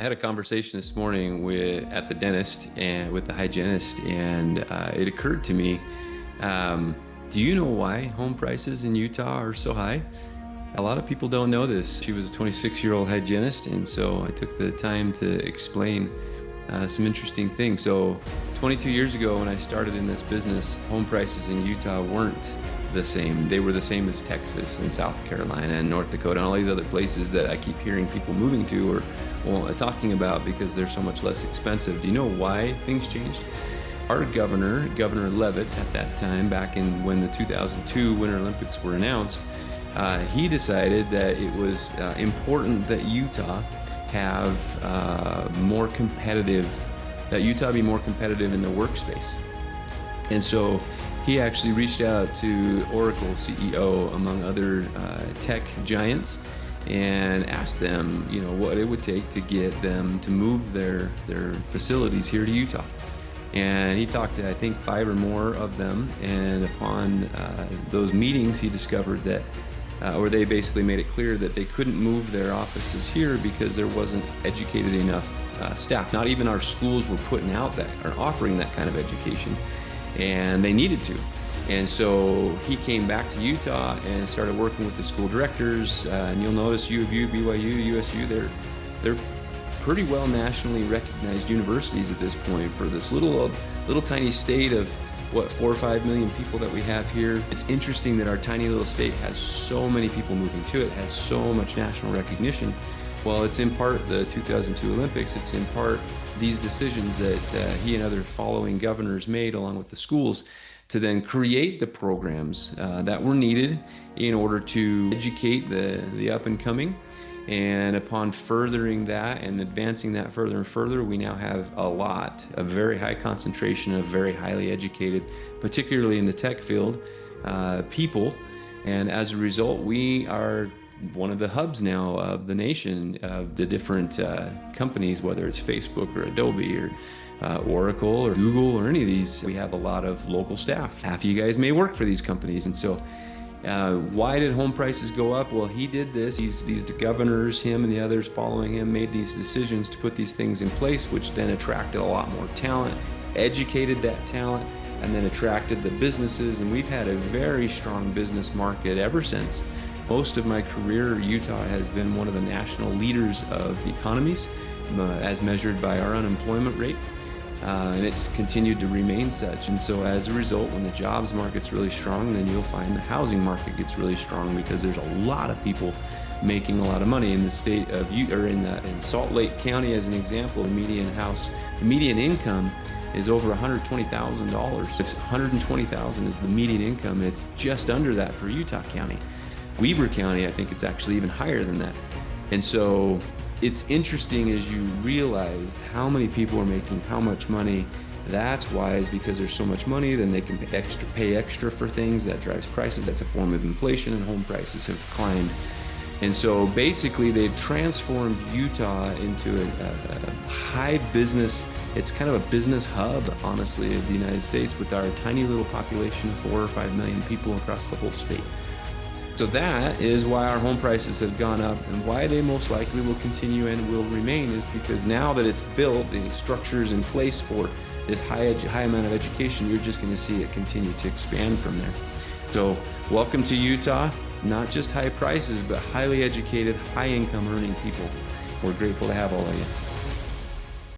I had a conversation this morning at the dentist and with the hygienist, and it occurred to me, do you know why home prices in Utah are so high? A lot of people don't know this. She was a 26-year-old hygienist, and so I took the time to explain some interesting things. So 22 years ago when I started in this business, home prices in Utah weren't the same. They were the same as Texas and South Carolina and North Dakota and all these other places that I keep hearing people moving to or talking about because they're so much less expensive. Do you know why things changed? Our Governor Leavitt at that time, back in when the 2002 Winter Olympics were announced, he decided that it was important that Utah have that Utah be more competitive in the workspace. And so he actually reached out to Oracle CEO, among other tech giants, and asked them, what it would take to get them to move their facilities here to Utah. And he talked to, I think, 5 or more of them, and upon those meetings, he discovered that, or they basically made it clear that they couldn't move their offices here because there wasn't educated enough staff. Not even our schools were putting out that or offering that kind of education, and they needed to. And so he came back to Utah and started working with the school directors. And you'll notice U of U, BYU, USU, they're pretty well nationally recognized universities at this point for this little tiny state of 4 or 5 million people that we have here. It's interesting that our tiny little state has so many people moving to it, has so much national recognition. Well, it's in part the 2002 Olympics. It's in part these decisions that he and other following governors made along with the schools to then create the programs that were needed in order to educate the up and coming. And upon furthering that and advancing that further and further, we now have a very high concentration of very highly educated, particularly in the tech field, people. And as a result, we are one of the hubs now of the nation of the different companies, whether it's Facebook or Adobe or Oracle or Google or any of these. We have a lot of local staff. Half of you guys may work for these companies. And so why did home prices go up? Well, he did this. These governors, him and the others following him, made these decisions to put these things in place, which then attracted a lot more talent, educated that talent, and then attracted the businesses. And we've had a very strong business market ever since. Most of my career, Utah has been one of the national leaders of economies as measured by our unemployment rate. And it's continued to remain such. And so as a result, when the jobs market's really strong, then you'll find the housing market gets really strong because there's a lot of people making a lot of money in the state of Utah, or in Salt Lake County, as an example. The median income is over $120,000. It's $120,000 is the median income. It's just under that for Utah County. Weber County, I think it's actually even higher than that. And so it's interesting as you realize how many people are making how much money. That's why, is because there's so much money, then they can pay extra for things. That drives prices. That's a form of inflation, and home prices have climbed. And so basically they've transformed Utah into a high business. It's kind of a business hub, honestly, of the United States, with our tiny little population of 4 or 5 million people across the whole state. So that is why our home prices have gone up, and why they most likely will continue and will remain is because now that it's built, the structure's in place for this high amount of education, you're just going to see it continue to expand from there. So welcome to Utah, not just high prices, but highly educated, high income earning people. We're grateful to have all of you.